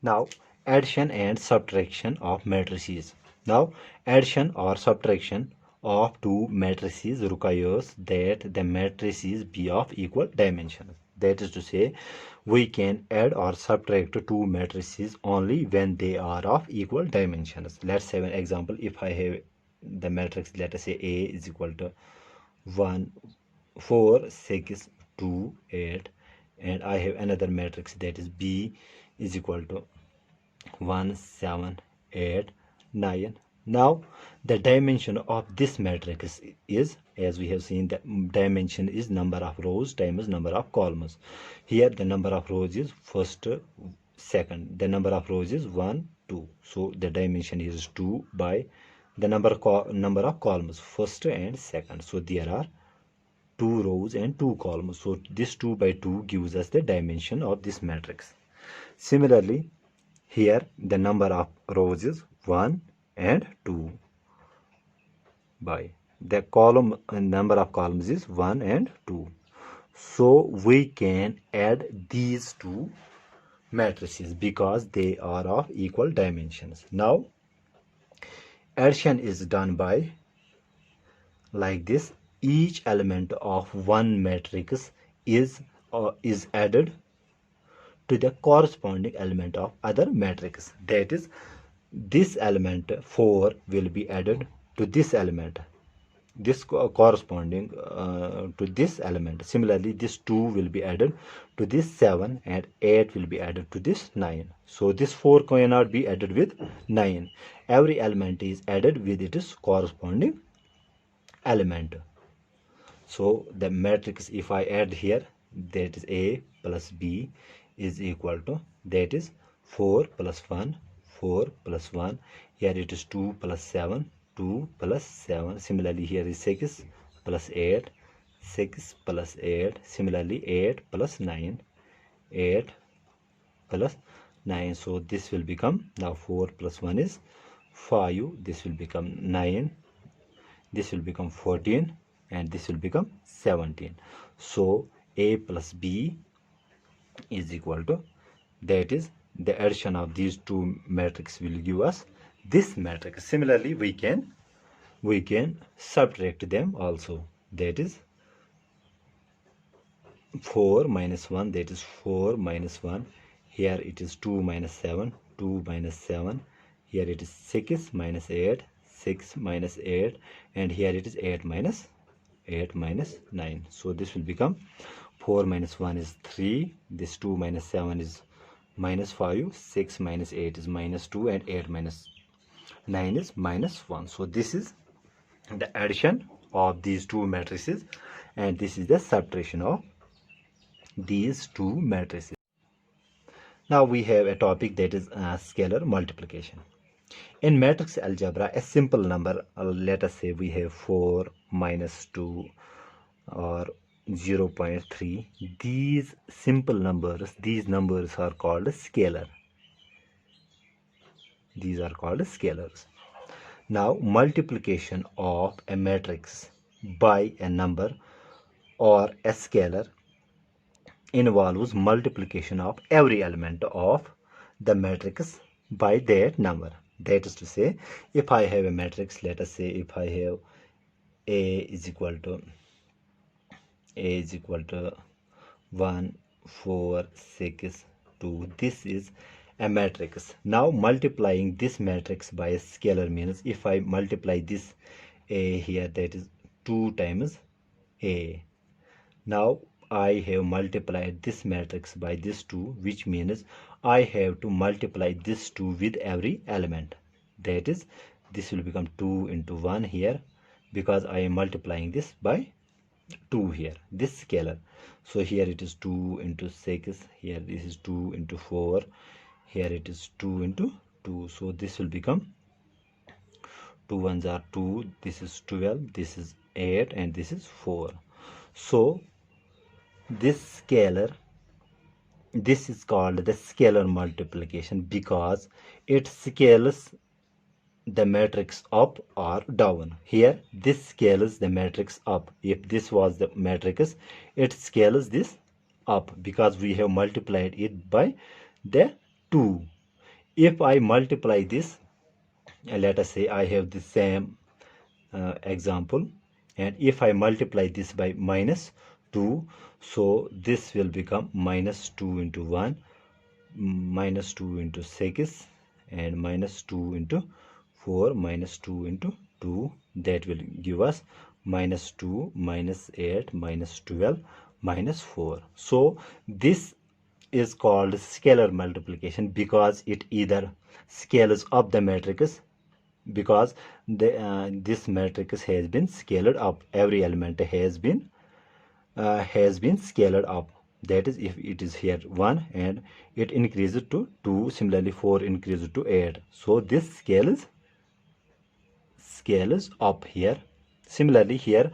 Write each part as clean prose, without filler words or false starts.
Now addition and subtraction of matrices. Now addition or subtraction of two matrices requires that the matrices be of equal dimensions. That is to say, we can add or subtract two matrices only when they are of equal dimensions. Let's have an example. If I have the matrix, let us say A is equal to 1 4 6 2 8, and I have another matrix that is B is equal to 1 7 8 9. Now the dimension of this matrix is, as we have seen, the dimension is number of rows times number of columns. Here the number of rows is first, second, the number of rows is 1 2, so the dimension is 2 by the number of columns first and second. So there are 2 rows and 2 columns, so this 2 by 2 gives us the dimension of this matrix. Similarly, here the number of rows is 1 and 2 by the column number of columns is 1 and 2. So we can add these two matrices because they are of equal dimensions. Now addition is done by like this. Each element of one matrix is added to the corresponding element of other matrix. That is, this element 4 will be added to this element, this corresponding to this element. Similarly, this 2 will be added to this 7, and 8 will be added to this 9. So this 4 cannot be added with 9. Every element is added with its corresponding element. So the matrix, if I add here, that is A plus B is equal to, that is 4 plus 1, 4 plus 1. Here it is 2 plus 7, 2 plus 7. Similarly, here is 6 plus 8, 6 plus 8. Similarly, 8 plus 9, 8 plus 9. So this will become, now 4 plus 1 is 5. This will become 9. This will become 14. And this will become 17. So A plus B is equal to, that is, the addition of these two matrices will give us this matrix. Similarly, we can subtract them also. That is 4 minus 1, that is 4 minus 1. Here it is 2 minus 7, 2 minus 7. Here it is 6 minus 8, 6 minus 8. And here it is 8 minus 9. So this will become 4 minus 1 is 3. This 2 minus 7 is minus 5. 6 minus 8 is minus 2. And 8 minus 9 is minus 1. So this is the addition of these two matrices, and this is the subtraction of these two matrices. Now we have a topic that is scalar multiplication. In matrix algebra, a simple number, let us say we have 4 minus 2 or 0.3. These simple numbers, these numbers are called scalar. These are called scalars. Now multiplication of a matrix by a number or a scalar involves multiplication of every element of the matrix by that number. That is to say, if I have a matrix, let us say if I have A is equal to 1 4 6 2, this is a matrix. Now multiplying this matrix by a scalar means, if I multiply this A here, that is 2 times A. Now I have multiplied this matrix by this 2, which means I have to multiply this 2 with every element. That is, this will become 2 into 1 here, because I am multiplying this by 2 here, this scalar. So here it is 2 into 6, here this is 2 into 4, here it is 2 into 2. So this will become 2 ones are 2, this is 12, this is 8, and this is 4. So this scalar, this is called the scalar multiplication because it scales the matrix up or down. Here this scales the matrix up. If this was the matrix, it scales this up because we have multiplied it by the 2. If I multiply this, let us say I have the same example, and if I multiply this by minus 2, so this will become minus 2 into 1, minus 2 into 6, and minus 2 into 4, minus 2 into 2. That will give us minus 2, minus 8, minus 12, minus 4. So this is called scalar multiplication because it either scales up the matrix, because this matrix has been scaled up. Every element has been scaled up. That is, if it is here 1 and it increases to 2, similarly 4 increases to 8, so this scales up here. Similarly here,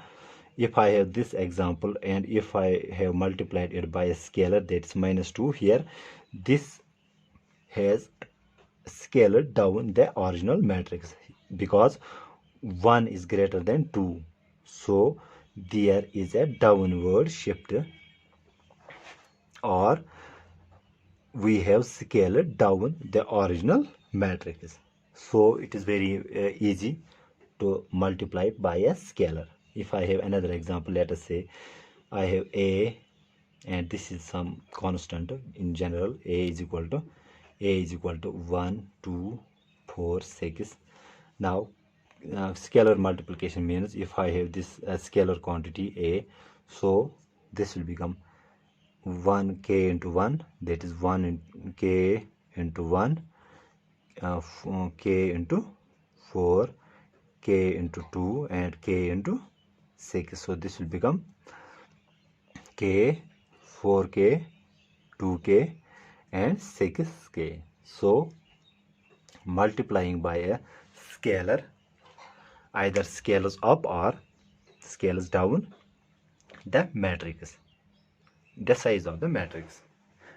if I have this example and if I have multiplied it by a scalar, that's minus 2, here this has scaled down the original matrix because 1 is greater than 2, so there is a downward shift, or we have scaled down the original matrix. So it is very easy to multiply by a scalar. If I have another example, let us say I have a, and this is some constant. In general, a is equal to 1, 2, 4, 6. Now scalar multiplication means if I have this scalar quantity a, so this will become 1k into 1, that is 1 in k into 1, k into 4, k into 2, and k into 6. So this will become k, 4k, 2k, and 6k. So multiplying by a scalar either scales up or scales down the matrix, the size of the matrix.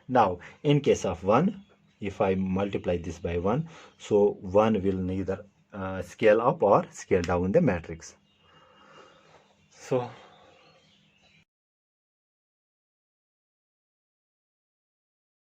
Now in case of 1, if I multiply this by 1, so 1 will neither scale up or scale down the matrix. So